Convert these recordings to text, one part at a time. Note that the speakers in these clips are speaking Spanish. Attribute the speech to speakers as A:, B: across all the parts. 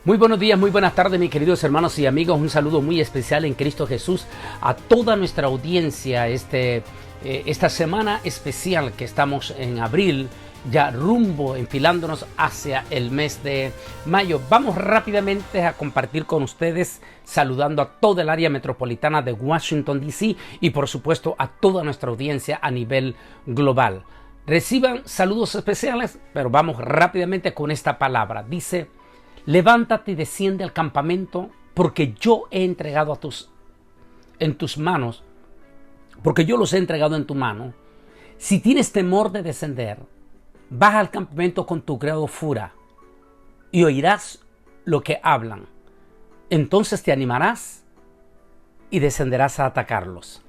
A: Muy buenos días, muy buenas tardes, mis queridos hermanos y amigos. Un saludo muy especial en Cristo Jesús a toda nuestra audiencia esta semana especial que estamos en abril, ya rumbo, enfilándonos hacia el mes de mayo. Vamos rápidamente a compartir con ustedes, saludando a toda el área metropolitana de Washington, D.C. y por supuesto a toda nuestra audiencia a nivel global. Reciban saludos especiales, pero vamos rápidamente con esta palabra. Dice: levántate y desciende al campamento, porque yo he entregado en tus manos, porque yo los he entregado en tu mano. Si tienes temor de descender, baja al campamento con tu grado fura y oirás lo que hablan. Entonces te animarás y descenderás a atacarlos.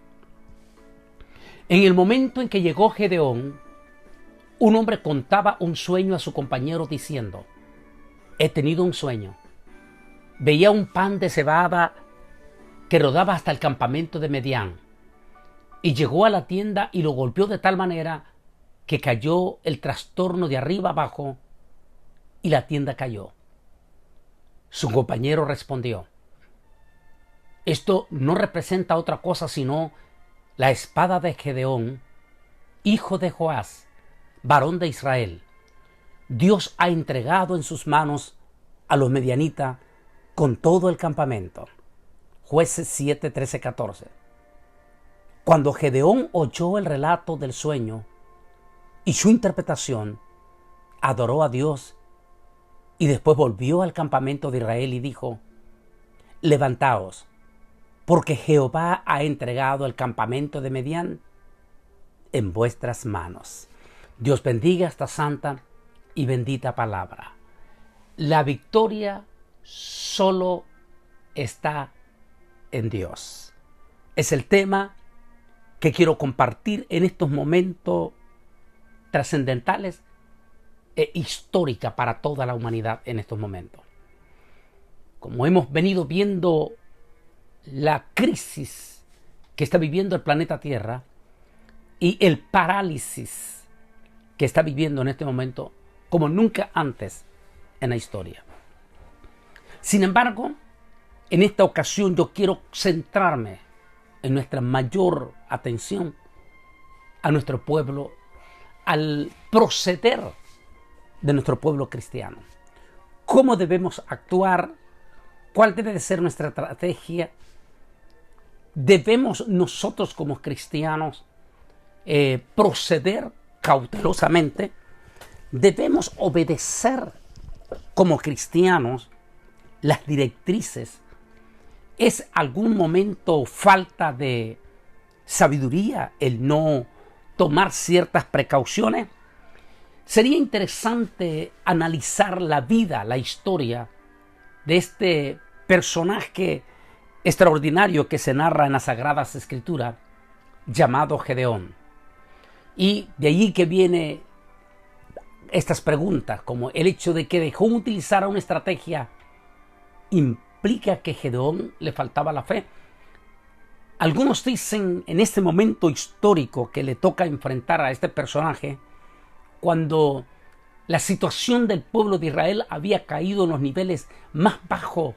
A: En el momento en que llegó Gedeón, un hombre contaba un sueño a su compañero diciendo: he tenido un sueño. Veía un pan de cebada que rodaba hasta el campamento de Medián, y llegó a la tienda y lo golpeó de tal manera que cayó el trastorno de arriba abajo y la tienda cayó. Su compañero respondió: esto no representa otra cosa sino la espada de Gedeón, hijo de Joás, varón de Israel. Dios ha entregado en sus manos a los medianitas con todo el campamento. Jueces 7, 13, 14. Cuando Gedeón oyó el relato del sueño y su interpretación, adoró a Dios y después volvió al campamento de Israel y dijo: levantaos, porque Jehová ha entregado el campamento de Medián en vuestras manos. Dios bendiga esta santa y bendita palabra. La victoria solo está en Dios. Es el tema que quiero compartir en estos momentos trascendentales e histórica para toda la humanidad en estos momentos. Como hemos venido viendo la crisis que está viviendo el planeta Tierra y el parálisis que está viviendo en este momento como nunca antes en la historia. Sin embargo, en esta ocasión yo quiero centrarme en nuestra mayor atención a nuestro pueblo, al proceder de nuestro pueblo cristiano. ¿Cómo debemos actuar? ¿Cuál debe de ser nuestra estrategia? ¿Debemos nosotros como cristianos proceder cautelosamente? ¿Debemos obedecer como cristianos las directrices? ¿Es algún momento falta de sabiduría el no tomar ciertas precauciones? Sería interesante analizar la vida, la historia de este personaje extraordinario que se narra en las Sagradas Escrituras, llamado Gedeón. Y de allí que viene estas preguntas, como el hecho de que dejó utilizar una estrategia, ¿implica que Gedeón le faltaba la fe? Algunos dicen en este momento histórico que le toca enfrentar a este personaje, cuando la situación del pueblo de Israel había caído en los niveles más bajos,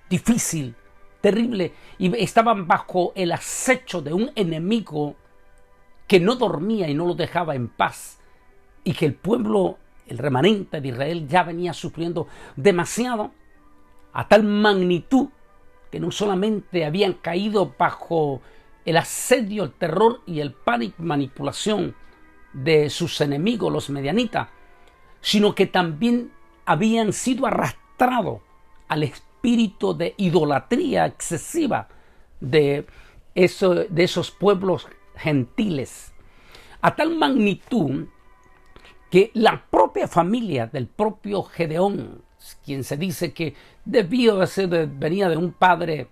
A: difícil, terrible, y estaban bajo el acecho de un enemigo que no dormía y no lo dejaba en paz, y que el pueblo, el remanente de Israel, ya venía sufriendo demasiado, a tal magnitud que no solamente habían caído bajo el asedio, el terror y el pánico y manipulación de sus enemigos, los medianitas, sino que también habían sido arrastrados al espíritu de idolatría excesiva de esos pueblos gentiles, a tal magnitud que la propia familia del propio Gedeón, quien se dice que venía de un padre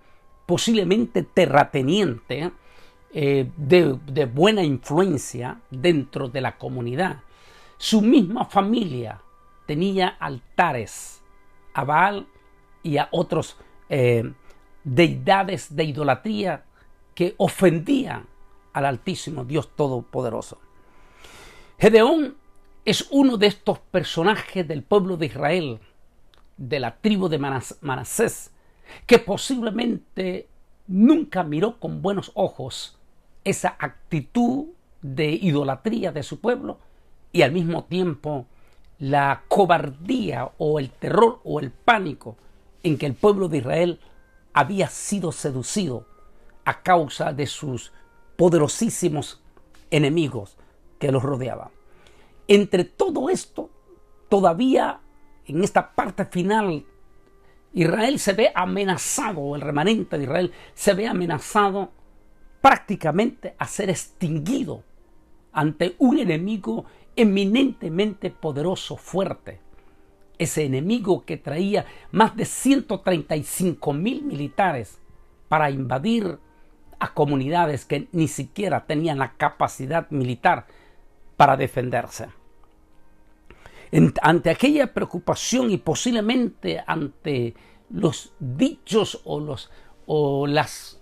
A: posiblemente terrateniente, de buena influencia dentro de la comunidad, su misma familia tenía altares a Baal y a otros deidades de idolatría que ofendían al Altísimo Dios Todopoderoso. Gedeón es uno de estos personajes del pueblo de Israel de la tribu de Manasés, que posiblemente nunca miró con buenos ojos esa actitud de idolatría de su pueblo y al mismo tiempo la cobardía o el terror o el pánico en que el pueblo de Israel había sido seducido a causa de sus poderosísimos enemigos que los rodeaban. Entre todo esto, todavía en esta parte final, Israel se ve amenazado, el remanente de Israel se ve amenazado prácticamente a ser extinguido ante un enemigo eminentemente poderoso, fuerte. Ese enemigo que traía más de 135,000 militares para invadir a comunidades que ni siquiera tenían la capacidad militar para defenderse. Ante aquella preocupación y posiblemente ante los dichos o las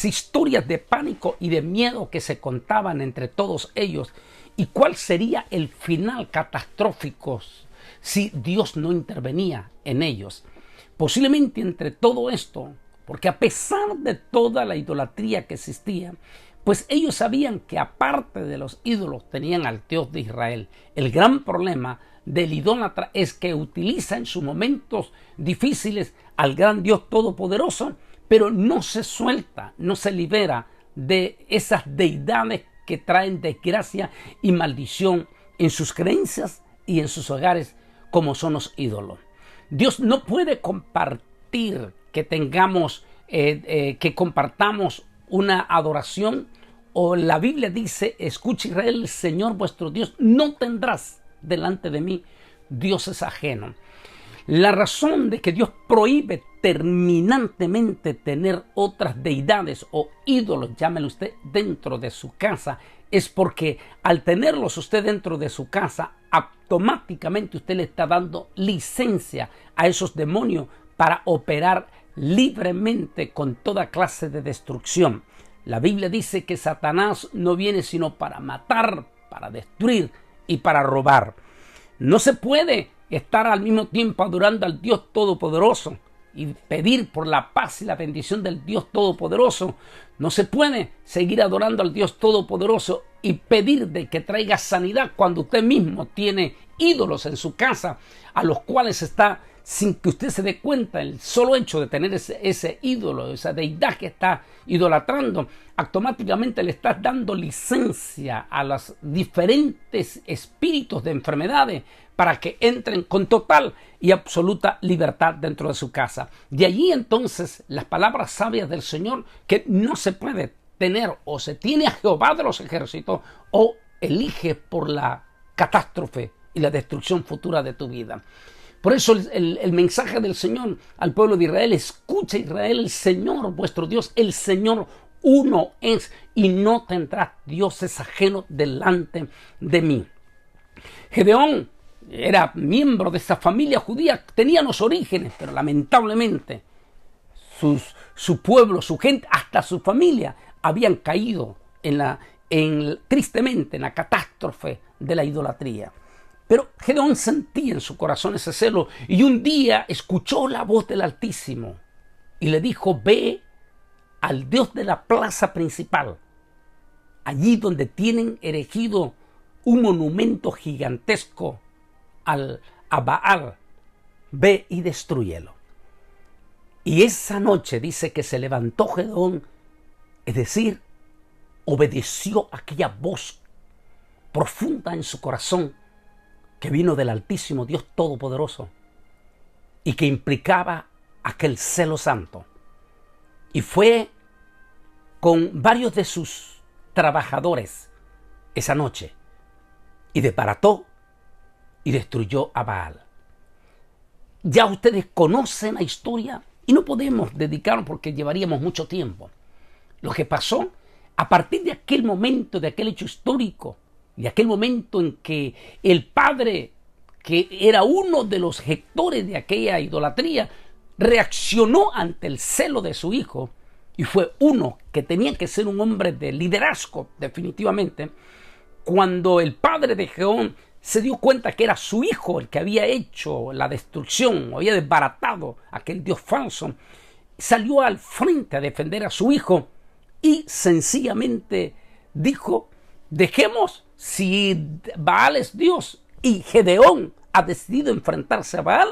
A: historias de pánico y de miedo que se contaban entre todos ellos, y cuál sería el final catastrófico si Dios no intervenía en ellos. Posiblemente entre todo esto, porque a pesar de toda la idolatría que existía, pues ellos sabían que aparte de los ídolos tenían al Dios de Israel. El gran problema del idólatra es que utiliza en sus momentos difíciles al gran Dios todopoderoso, pero no se suelta, no se libera de esas deidades que traen desgracia y maldición en sus creencias y en sus hogares, como son los ídolos. Dios no puede compartir que tengamos, que compartamos una adoración, o la Biblia dice: escucha Israel, el Señor vuestro Dios, no tendrás delante de mí dioses ajenos. La razón de que Dios prohíbe terminantemente tener otras deidades o ídolos, llámelo usted, dentro de su casa, es porque al tenerlos usted dentro de su casa, automáticamente usted le está dando licencia a esos demonios para operar libremente con toda clase de destrucción. La Biblia dice que Satanás no viene sino para matar, para destruir y para robar. No se puede estar al mismo tiempo adorando al Dios Todopoderoso y pedir por la paz y la bendición del Dios Todopoderoso. No se puede seguir adorando al Dios Todopoderoso y pedir de que traiga sanidad cuando usted mismo tiene ídolos en su casa a los cuales está, sin que usted se dé cuenta, el solo hecho de tener ese ídolo, esa deidad que está idolatrando, automáticamente le está dando licencia a los diferentes espíritus de enfermedades para que entren con total y absoluta libertad dentro de su casa. De allí entonces las palabras sabias del Señor, que no se puede tener, o se tiene a Jehová de los ejércitos, o elige por la catástrofe y la destrucción futura de tu vida. Por eso el mensaje del Señor al pueblo de Israel: escucha Israel, el Señor vuestro Dios, el Señor uno es, y no tendrás dioses ajenos delante de mí. Gedeón era miembro de esa familia judía, tenía los orígenes, pero lamentablemente su pueblo, su gente, hasta su familia habían caído tristemente en la catástrofe de la idolatría. Pero Gedeón sentía en su corazón ese celo, y un día escuchó la voz del Altísimo y le dijo: ve al Dios de la plaza principal, allí donde tienen erigido un monumento gigantesco a Baal, ve y destrúyelo. Y esa noche dice que se levantó Gedeón, es decir, obedeció aquella voz profunda en su corazón que vino del Altísimo Dios Todopoderoso y que implicaba aquel celo santo. Y fue con varios de sus trabajadores esa noche y desbarató y destruyó a Baal. Ya ustedes conocen la historia y no podemos dedicarnos porque llevaríamos mucho tiempo. Lo que pasó a partir de aquel momento, de aquel hecho histórico, de aquel momento en que el padre, que era uno de los gestores de aquella idolatría, reaccionó ante el celo de su hijo, y fue uno que tenía que ser un hombre de liderazgo definitivamente. Cuando el padre de Gedeón se dio cuenta que era su hijo el que había hecho la destrucción, o había desbaratado a aquel Dios falso, salió al frente a defender a su hijo y sencillamente dijo: dejemos, si Baal es Dios y Gedeón ha decidido enfrentarse a Baal,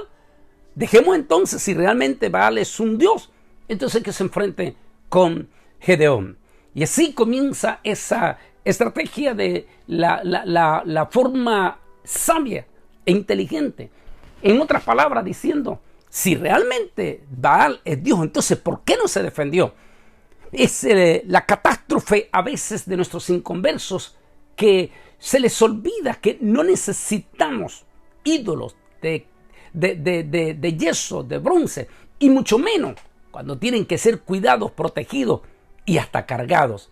A: dejemos entonces, si realmente Baal es un Dios, entonces que se enfrente con Gedeón. Y así comienza esa estrategia de la forma sabia e inteligente. En otras palabras, diciendo: si realmente Baal es Dios, entonces ¿por qué no se defendió? Es la catástrofe a veces de nuestros inconversos, que se les olvida que no necesitamos ídolos de yeso, de bronce, y mucho menos cuando tienen que ser cuidados, protegidos y hasta cargados.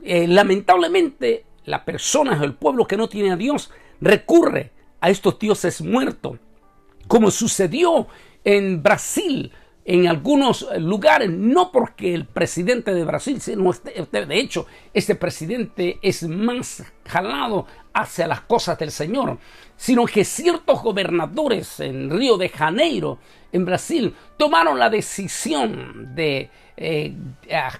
A: Lamentablemente, las personas, el pueblo que no tiene a Dios, recurre a estos dioses muertos, como sucedió en Brasil, en algunos lugares, no porque el presidente de Brasil, sino de hecho, este presidente es más jalado hacia las cosas del Señor, sino que ciertos gobernadores en Río de Janeiro, en Brasil, tomaron la decisión de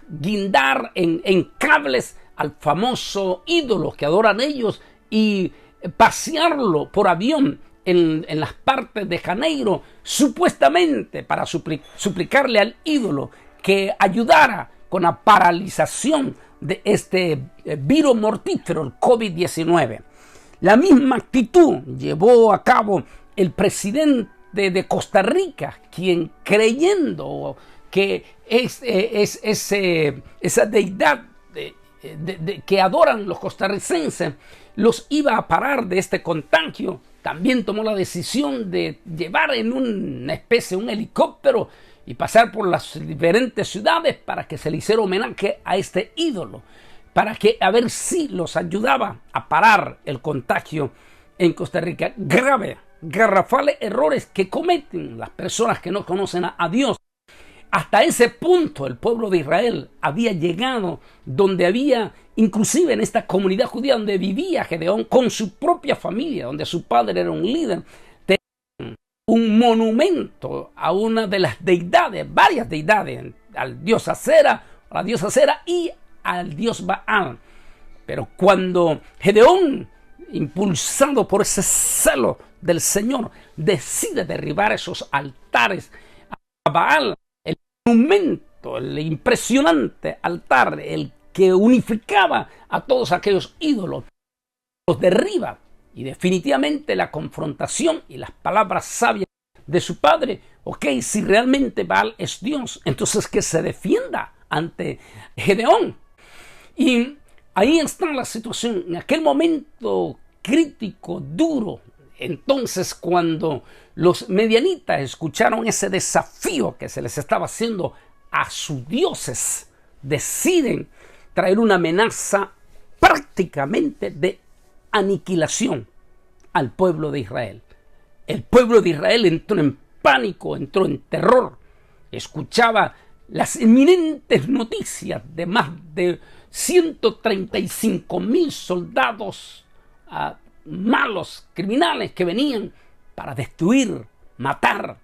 A: guindar en cables al famoso ídolo que adoran ellos y pasearlo por avión en las partes de Janeiro, supuestamente para suplicarle al ídolo que ayudara con la paralización de este virus mortífero, el COVID-19. La misma actitud llevó a cabo el presidente de Costa Rica, quien, creyendo que esa deidad que adoran los costarricenses los iba a parar de este contagio, también tomó la decisión de llevar en una especie, un helicóptero, y pasar por las diferentes ciudades para que se le hiciera homenaje a este ídolo, para que a ver si los ayudaba a parar el contagio en Costa Rica. Garrafales errores que cometen las personas que no conocen a Dios. Hasta ese punto el pueblo de Israel había llegado, donde había, inclusive en esta comunidad judía donde vivía Gedeón con su propia familia, donde su padre era un líder, tenían un monumento a una de las deidades, varias deidades, al dios Acera, a la diosa Acera y al dios Baal. Pero cuando Gedeón, impulsado por ese celo del Señor, decide derribar esos altares a Baal, el monumento, el impresionante altar, el que unificaba a todos aquellos ídolos, los derriba. Y definitivamente la confrontación y las palabras sabias de su padre: ok, si realmente Baal es Dios, entonces que se defienda ante Gedeón. Y ahí está la situación, en aquel momento crítico, duro. Entonces, cuando los medianitas escucharon ese desafío que se les estaba haciendo a sus dioses, deciden traer una amenaza prácticamente de aniquilación al pueblo de Israel. El pueblo de Israel entró en pánico, entró en terror. Escuchaba las inminentes noticias de más de 135,000 soldados malos, criminales, que venían para destruir, matar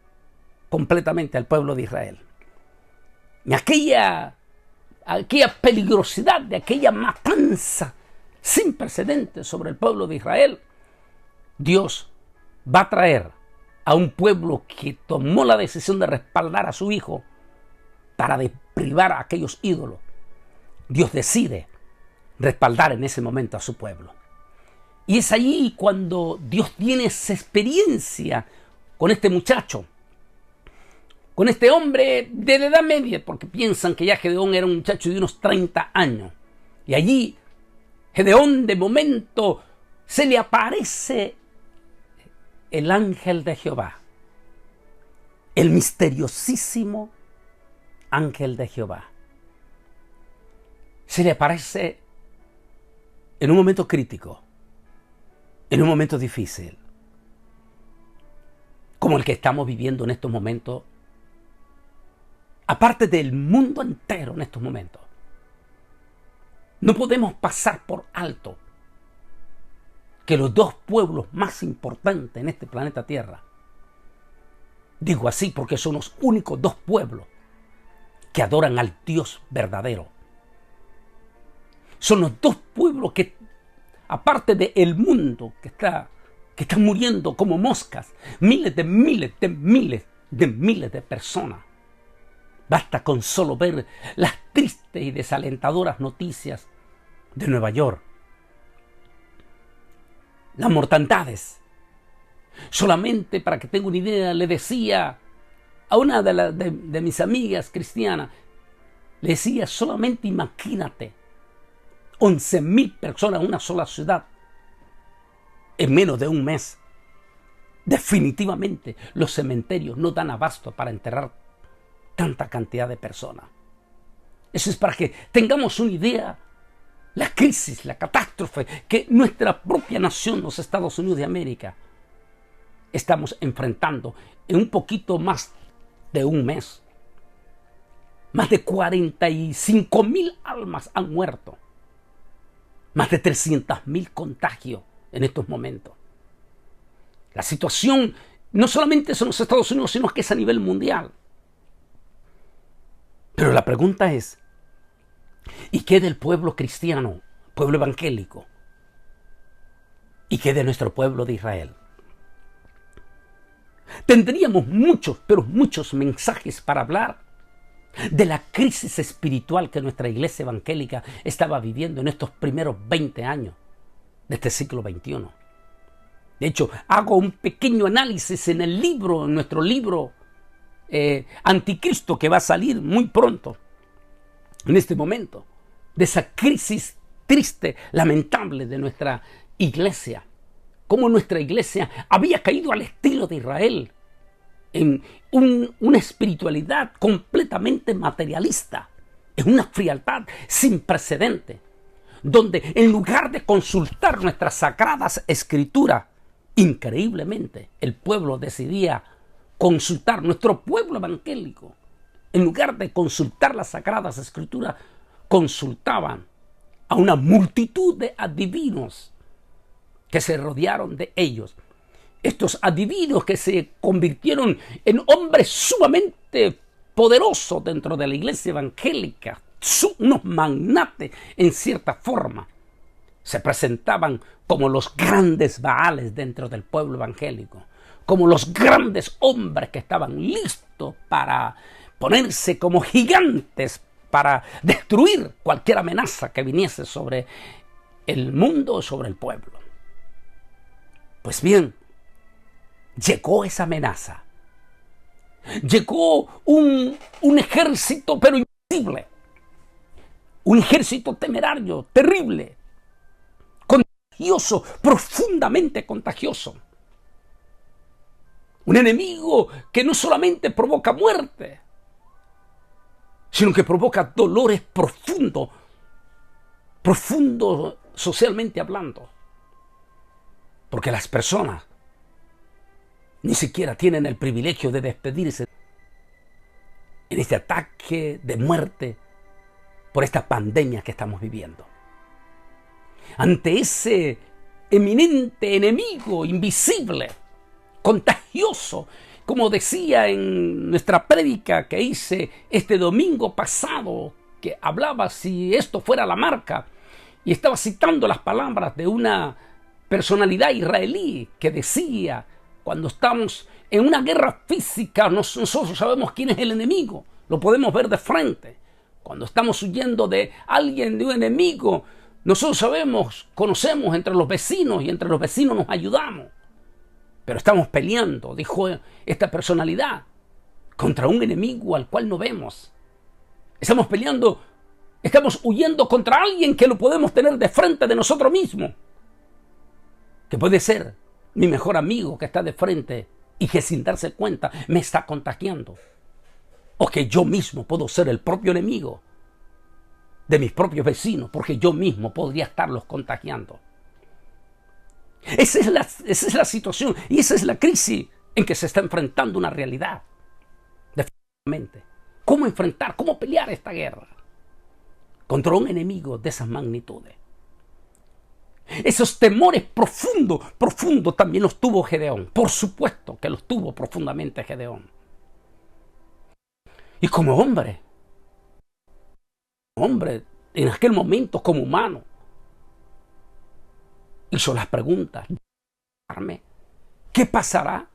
A: completamente al pueblo de Israel. Y aquella peligrosidad de aquella matanza sin precedentes sobre el pueblo de Israel, Dios va a traer a un pueblo que tomó la decisión de respaldar a su hijo para deprivar a aquellos ídolos. Dios decide respaldar en ese momento a su pueblo. Y es allí cuando Dios tiene esa experiencia con este muchacho, con este hombre de la edad media, porque piensan que ya Gedeón era un muchacho de unos 30 años. Y allí Gedeón, de momento, se le aparece el ángel de Jehová, el misteriosísimo ángel de Jehová. Se le aparece en un momento crítico, en un momento difícil, como el que estamos viviendo en estos momentos, aparte del mundo entero en estos momentos. No podemos pasar por alto que los dos pueblos más importantes en este planeta Tierra, digo así porque son los únicos dos pueblos que adoran al Dios verdadero. Son los dos pueblos que, aparte del mundo que están muriendo como moscas, miles de personas. Basta con solo ver las tristes y desalentadoras noticias de Nueva York. Las mortandades. Solamente para que tenga una idea, le decía a una de mis amigas cristianas, le decía, solamente imagínate, 11,000 personas en una sola ciudad en menos de un mes. Definitivamente los cementerios no dan abasto para enterrar tanta cantidad de personas. Eso es para que tengamos una idea, la crisis, la catástrofe que nuestra propia nación, los Estados Unidos de América, estamos enfrentando en un poquito más de un mes. Más de 45,000 almas han muerto. Más de 300,000 contagios en estos momentos. La situación no solamente es en los Estados Unidos, sino que es a nivel mundial. Pero la pregunta es, ¿y qué del pueblo cristiano, pueblo evangélico? ¿Y qué de nuestro pueblo de Israel? Tendríamos muchos, pero muchos mensajes para hablar de la crisis espiritual que nuestra iglesia evangélica estaba viviendo en estos primeros 20 años de este siglo XXI. De hecho, hago un pequeño análisis en nuestro libro Anticristo, que va a salir muy pronto, en este momento, de esa crisis triste, lamentable de nuestra iglesia. Cómo nuestra iglesia había caído al estilo de Israel, en una espiritualidad completamente materialista, en una frialdad sin precedente, donde en lugar de consultar nuestras sagradas escrituras, increíblemente el pueblo decidía consultar, nuestro pueblo evangélico, en lugar de consultar las sagradas escrituras, consultaban a una multitud de adivinos que se rodearon de ellos. Estos adivinos que se convirtieron en hombres sumamente poderosos dentro de la iglesia evangélica, unos magnates en cierta forma, se presentaban como los grandes Baales dentro del pueblo evangélico, como los grandes hombres que estaban listos para ponerse como gigantes para destruir cualquier amenaza que viniese sobre el mundo o sobre el pueblo. Pues bien, llegó esa amenaza. Llegó un ejército, pero invisible. Un ejército temerario, terrible, contagioso, profundamente contagioso. Un enemigo que no solamente provoca muerte, sino que provoca dolores profundos socialmente hablando. Porque las personas ni siquiera tienen el privilegio de despedirse en este ataque de muerte por esta pandemia que estamos viviendo. Ante ese eminente enemigo invisible, contagioso, como decía en nuestra prédica que hice este domingo pasado, que hablaba si esto fuera la marca, y estaba citando las palabras de una personalidad israelí que decía: cuando estamos en una guerra física, nosotros sabemos quién es el enemigo, lo podemos ver de frente. Cuando estamos huyendo de alguien, de un enemigo, nosotros sabemos, conocemos entre los vecinos y entre los vecinos nos ayudamos. Pero estamos peleando, dijo esta personalidad, contra un enemigo al cual no vemos. Estamos peleando, estamos huyendo contra alguien que lo podemos tener de frente de nosotros mismos. Que puede ser mi mejor amigo que está de frente y que sin darse cuenta me está contagiando. O que yo mismo puedo ser el propio enemigo de mis propios vecinos, porque yo mismo podría estarlos contagiando. Esa es la situación y esa es la crisis en que se está enfrentando una realidad. Definitivamente. ¿Cómo enfrentar, cómo pelear esta guerra contra un enemigo de esas magnitudes? Esos temores profundos también los tuvo Gedeón. Por supuesto que los tuvo profundamente Gedeón. Y como hombre en aquel momento como humano, hizo las preguntas. ¿Qué pasará?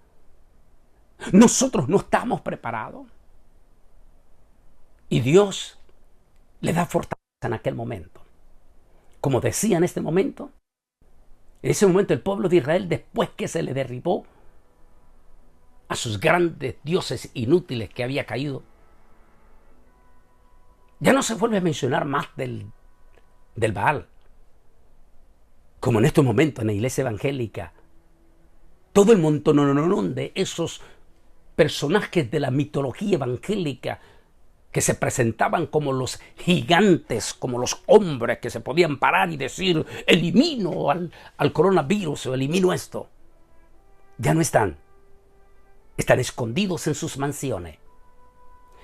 A: Nosotros no estamos preparados. Y Dios le da fortaleza en aquel momento. Como decía en ese momento el pueblo de Israel, después que se le derribó a sus grandes dioses inútiles que había caído, ya no se vuelve a mencionar más del Baal. Como en estos momentos en la iglesia evangélica, todo el montón de esos personajes de la mitología evangélica que se presentaban como los gigantes, como los hombres que se podían parar y decir, elimino al coronavirus o elimino esto. Ya no están. Están escondidos en sus mansiones.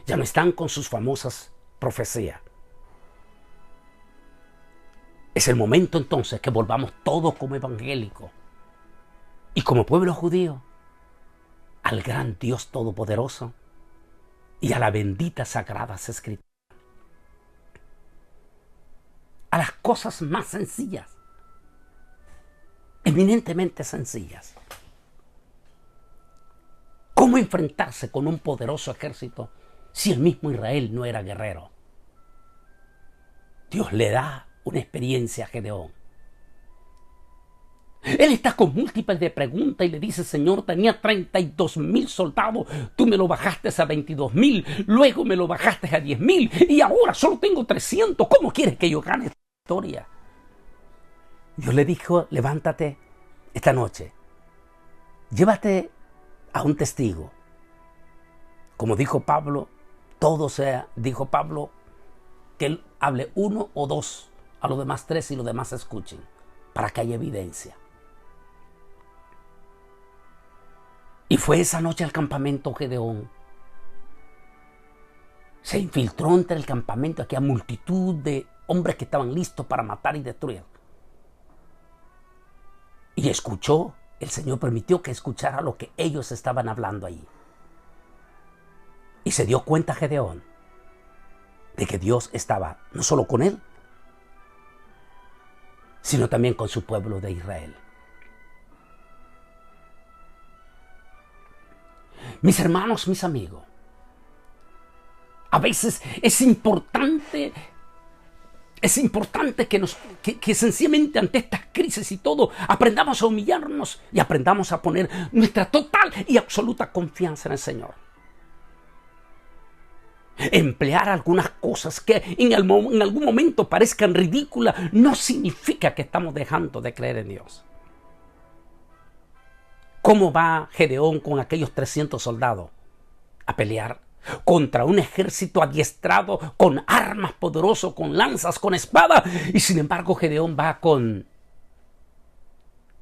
A: Ya no están con sus famosas profecías. Es el momento entonces que volvamos todos como evangélicos y como pueblo judío al gran Dios Todopoderoso y a la bendita Sagradas Escrituras. A las cosas más sencillas, eminentemente sencillas. ¿Cómo enfrentarse con un poderoso ejército si el mismo Israel no era guerrero? Dios le da una experiencia a Gedeón. Él está con múltiples de preguntas y le dice, Señor, tenía 32,000 soldados, tú me lo bajaste a 22,000, luego me lo bajaste a 10,000 y ahora solo tengo 300. ¿Cómo quieres que yo gane esta historia? Dios le dijo, levántate esta noche, llévate a un testigo. Como dijo Pablo, dijo Pablo, que él hable 1 o 2, a los demás 3 y los demás escuchen, para que haya evidencia. Y fue esa noche al campamento Gedeón. Se infiltró entre el campamento aquella multitud de hombres que estaban listos para matar y destruir. Y escuchó, el Señor permitió que escuchara lo que ellos estaban hablando ahí. Y se dio cuenta Gedeón de que Dios estaba no solo con él, sino también con su pueblo de Israel. Mis hermanos, mis amigos, a veces es importante que sencillamente ante estas crisis y todo aprendamos a humillarnos y aprendamos a poner nuestra total y absoluta confianza en el Señor. Emplear algunas cosas que en algún momento parezcan ridículas no significa que estamos dejando de creer en Dios. ¿Cómo va Gedeón con aquellos 300 soldados a pelear contra un ejército adiestrado con armas poderosas, con lanzas, con espadas? Y sin embargo Gedeón va con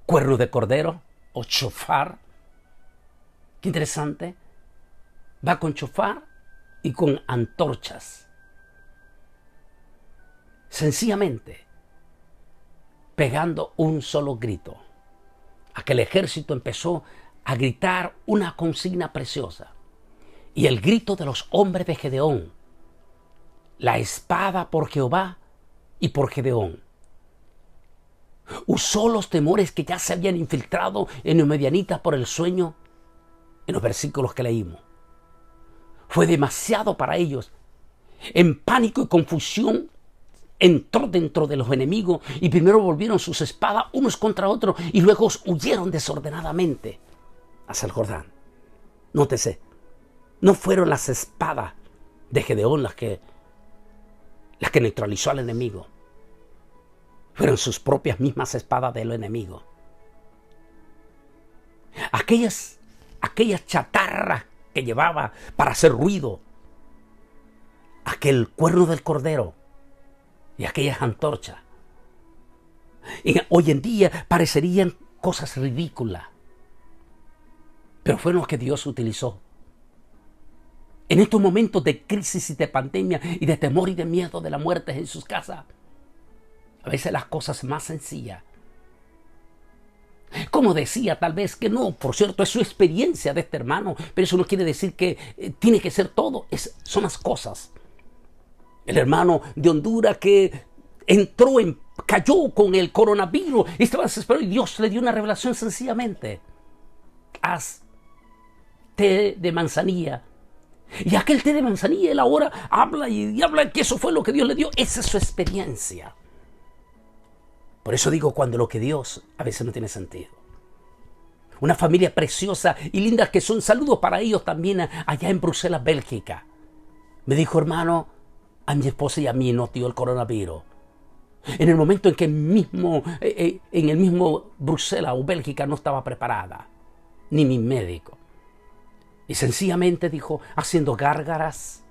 A: cuerno de cordero o shofar. Qué interesante. Va con shofar y con antorchas. Sencillamente pegando un solo grito. Aquel ejército empezó a gritar una consigna preciosa. Y el grito de los hombres de Gedeón: la espada por Jehová y por Gedeón. Usó los temores que ya se habían infiltrado en los medianitas por el sueño en los versículos que leímos. Fue demasiado para ellos. En pánico y confusión entró dentro de los enemigos y primero volvieron sus espadas unos contra otros y luego huyeron desordenadamente hacia el Jordán. Nótese, no fueron las espadas de Gedeón las que neutralizó al enemigo. Fueron sus propias mismas espadas del enemigo. Aquellas chatarras que llevaba para hacer ruido, aquel cuerno del cordero y aquellas antorchas, hoy en día parecerían cosas ridículas, pero fueron los que Dios utilizó. En estos momentos de crisis y de pandemia y de temor y de miedo de la muerte en sus casas, a veces las cosas más sencillas Como decía, tal vez que no, por cierto, es su experiencia de este hermano, pero eso no quiere decir que tiene que ser todo, son las cosas. El hermano de Honduras que cayó con el coronavirus, estaba desesperado y Dios le dio una revelación sencillamente. Haz té de manzanilla. Y aquel té de manzanilla, él ahora habla y habla que eso fue lo que Dios le dio. Esa es su experiencia. Por eso digo, cuando lo que Dios a veces no tiene sentido. Una familia preciosa y linda que son saludos para ellos también allá en Bruselas, Bélgica. Me dijo, hermano, a mi esposa y a mí nos dio el coronavirus. En el momento en que en el mismo Bruselas o Bélgica no estaba preparada, ni mi médico. Y sencillamente dijo, haciendo gárgaras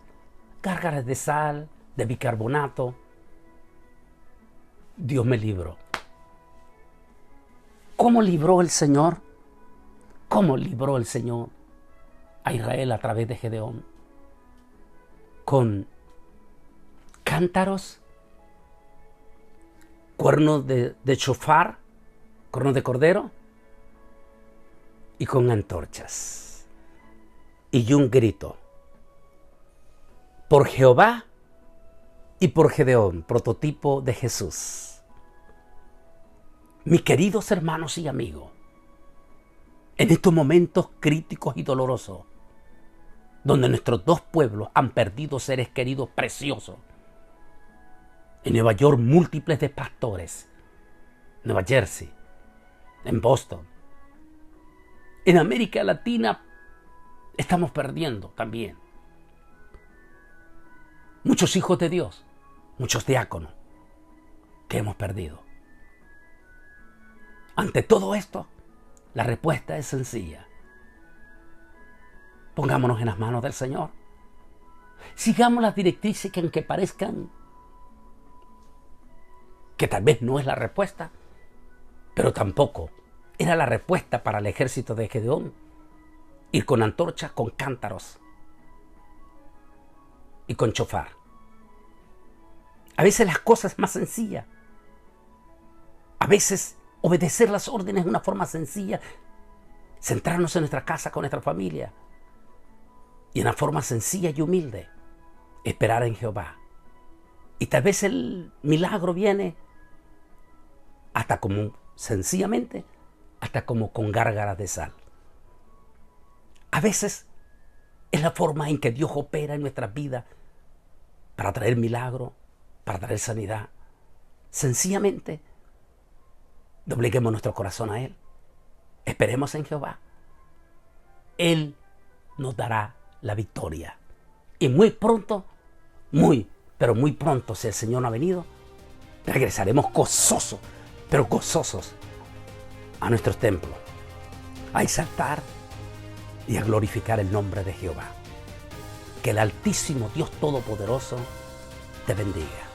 A: de sal, de bicarbonato, Dios me libró. ¿Cómo libró el Señor? ¿Cómo libró el Señor a Israel a través de Gedeón? Con cántaros, cuernos de shofar, cuernos de cordero, y con antorchas. Y un grito, por Jehová y por Gedeón, prototipo de Jesús. Mis queridos hermanos y amigos, en estos momentos críticos y dolorosos, donde nuestros dos pueblos han perdido seres queridos preciosos, en Nueva York múltiples de pastores, Nueva Jersey, en Boston, en América Latina estamos perdiendo también muchos hijos de Dios, muchos diáconos que hemos perdido. Ante todo esto, la respuesta es sencilla. Pongámonos en las manos del Señor. Sigamos las directrices que aunque parezcan que tal vez no es la respuesta, pero tampoco era la respuesta para el ejército de Gedeón. Ir con antorchas, con cántaros y con shofar. A veces las cosas más sencillas. A veces obedecer las órdenes de una forma sencilla. Centrarnos en nuestra casa con nuestra familia. Y en una forma sencilla y humilde. Esperar en Jehová. Y tal vez el milagro viene hasta como sencillamente, hasta como con gárgaras de sal. A veces es la forma en que Dios opera en nuestras vidas para traer milagro, para traer sanidad. Sencillamente, dobleguemos nuestro corazón a Él. Esperemos en Jehová. Él nos dará la victoria. Y muy pronto, pero muy pronto, si el Señor no ha venido, regresaremos gozosos, pero gozosos a nuestros templos, a exaltar y a glorificar el nombre de Jehová. Que el Altísimo Dios Todopoderoso te bendiga.